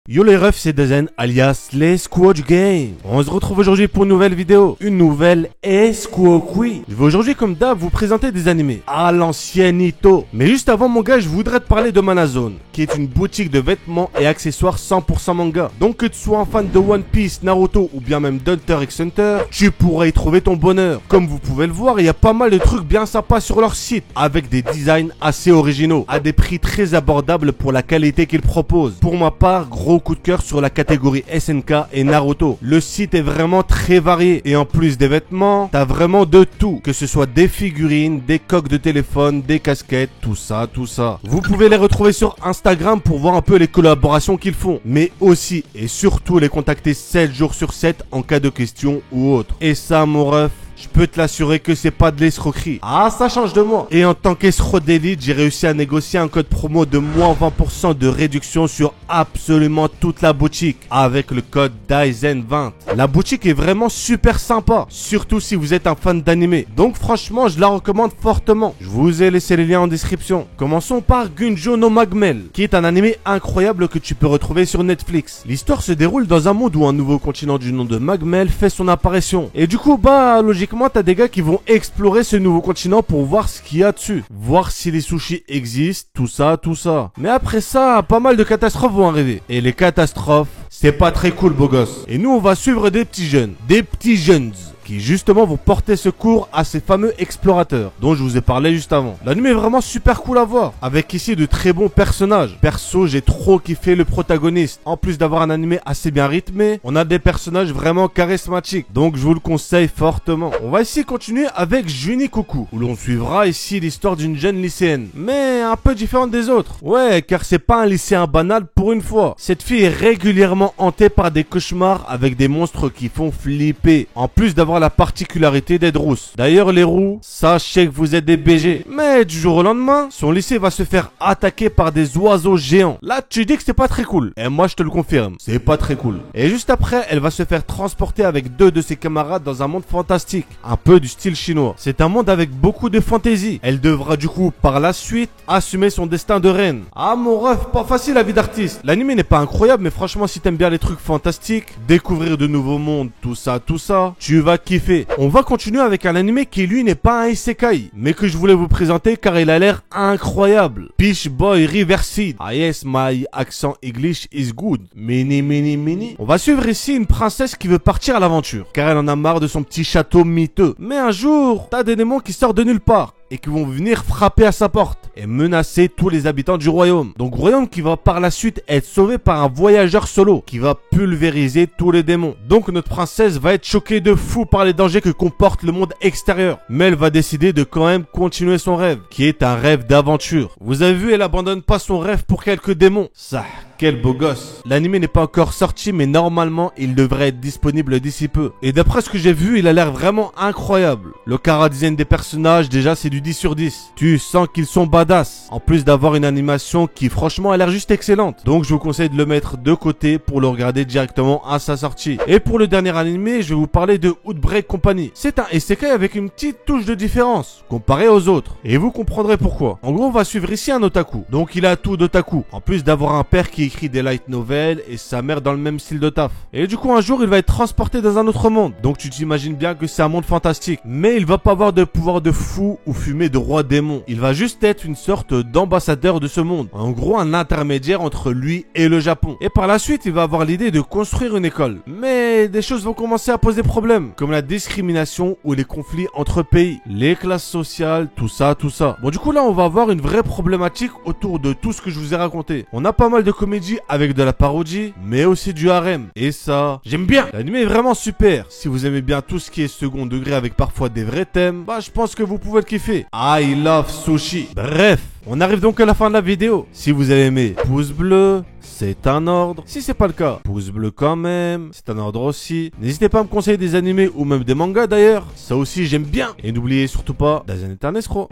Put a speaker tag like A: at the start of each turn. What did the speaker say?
A: Yo les refs, c'est Dazen alias les Squad Game. On se retrouve aujourd'hui pour une nouvelle vidéo, une nouvelle Esquoqui. Je vais aujourd'hui comme d'hab vous présenter des animés à l'anciennito. Mais juste avant mon gars, je voudrais te parler de Manazone, qui est une boutique de vêtements et accessoires 100% manga. Donc que tu sois un fan de One Piece, Naruto ou bien même d'Hunter x Hunter, tu pourras y trouver ton bonheur. Comme vous pouvez le voir, il y a pas mal de trucs bien sympas sur leur site, avec des designs assez originaux, à des prix très abordables pour la qualité qu'ils proposent. Pour ma part, gros coup de cœur sur la catégorie SNK et Naruto. Le site est vraiment très varié et en plus des vêtements, t'as vraiment de tout, que ce soit des figurines, des coques de téléphone, des casquettes, tout ça. Vous pouvez les retrouver sur Instagram pour voir un peu les collaborations qu'ils font, mais aussi et surtout les contacter 7 jours sur 7 en cas de question ou autre. Et ça mon ref, je peux te l'assurer que c'est pas de l'escroquerie. Ah, ça change de moi. Et en tant qu'escroc d'élite, j'ai réussi à négocier un code promo de moins 20% de réduction sur absolument toute la boutique avec le code DAIZEN20. La boutique est vraiment super sympa, surtout si vous êtes un fan d'anime. Donc franchement, je la recommande fortement. Je vous ai laissé les liens en description. Commençons par Gunjo no Magmel, qui est un anime incroyable que tu peux retrouver sur Netflix. L'histoire se déroule dans un monde où un nouveau continent du nom de Magmel fait son apparition. Et du coup, logiquement, t'as des gars qui vont explorer ce nouveau continent pour voir ce qu'il y a dessus. Voir si les sushis existent, tout ça. Mais après ça, pas mal de catastrophes vont arriver. Et les catastrophes, c'est pas très cool, beau gosse. Et nous, on va suivre des petits jeunes, qui justement vont porter secours à ces fameux explorateurs dont je vous ai parlé juste avant. L'anime est vraiment super cool à voir, avec ici de très bons personnages. Perso, j'ai trop kiffé le protagoniste. En plus d'avoir un anime assez bien rythmé, on a des personnages vraiment charismatiques, donc je vous le conseille fortement. On va ici continuer avec Junikoku, où l'on suivra ici l'histoire d'une jeune lycéenne, mais un peu différente des autres. Ouais, car c'est pas un lycéen banal pour une fois. Cette fille est régulièrement hantée par des cauchemars avec des monstres qui font flipper, en plus d'avoir la particularité d'être rousse. D'ailleurs les roux, sachez que vous êtes des BG. Mais du jour au lendemain, son lycée va se faire attaquer par des oiseaux géants. Là tu dis que c'est pas très cool. Et moi je te le confirme, c'est pas très cool. Et juste après, elle va se faire transporter avec deux de ses camarades dans un monde fantastique, un peu du style chinois. C'est un monde avec beaucoup de fantaisie. Elle devra du coup par la suite assumer son destin de reine. Ah mon ref, pas facile la vie d'artiste. L'anime n'est pas incroyable, mais franchement si t'aimes bien les trucs fantastiques, découvrir de nouveaux mondes, tout ça, tu vas kiffer. On va continuer avec un anime qui lui n'est pas un isekai, mais que je voulais vous présenter car il a l'air incroyable. Peach Boy Riverside. Ah yes, my accent English is good. Mini. On va suivre ici une princesse qui veut partir à l'aventure, car elle en a marre de son petit château miteux. Mais un jour, t'as des démons qui sortent de nulle part et qui vont venir frapper à sa porte et menacer tous les habitants du royaume. Donc royaume qui va par la suite être sauvé par un voyageur solo qui va pulvériser tous les démons. Donc notre princesse va être choquée de fou par les dangers que comporte le monde extérieur. Mais elle va décider de quand même continuer son rêve, qui est un rêve d'aventure. Vous avez vu, elle abandonne pas son rêve pour quelques démons. Ça, quel beau gosse. L'anime n'est pas encore sorti, mais normalement il devrait être disponible d'ici peu. Et d'après ce que j'ai vu, il a l'air vraiment incroyable. Le chara-design des personnages, déjà c'est du 10 sur 10. Tu sens qu'ils sont badass. En plus d'avoir une animation qui franchement a l'air juste excellente. Donc je vous conseille de le mettre de côté pour le regarder directement à sa sortie. Et pour le dernier animé, je vais vous parler de Outbreak Company. C'est un isekai avec une petite touche de différence comparé aux autres. Et vous comprendrez pourquoi. En gros, on va suivre ici un otaku. Donc il a tout d'otaku. En plus d'avoir un père qui écrit des light novels et sa mère dans le même style de taf. Et du coup, un jour, il va être transporté dans un autre monde. Donc tu t'imagines bien que c'est un monde fantastique. Mais il va pas avoir de pouvoir de fou ou fumer de roi démon. Il va juste être une sorte d'ambassadeur de ce monde. En gros, un intermédiaire entre lui et le Japon. Et par la suite, il va avoir l'idée de construire une école. Mais des choses vont commencer à poser problème, comme la discrimination ou les conflits entre pays, les classes sociales, tout ça. Bon, du coup, là, on va avoir une vraie problématique autour de tout ce que je vous ai raconté. On a pas mal de comédies avec de la parodie, mais aussi du harem. Et ça, j'aime bien. L'anime est vraiment super. Si vous aimez bien tout ce qui est second degré avec parfois des vrais thèmes, je pense que vous pouvez le kiffer. I love sushi. Bref, on arrive donc à la fin de la vidéo. Si vous avez aimé, pouce bleu, c'est un ordre. Si c'est pas le cas, pouce bleu quand même, c'est un ordre aussi. N'hésitez pas à me conseiller des animés ou même des mangas d'ailleurs. Ça aussi j'aime bien. Et n'oubliez surtout pas, Dazen est un escroc.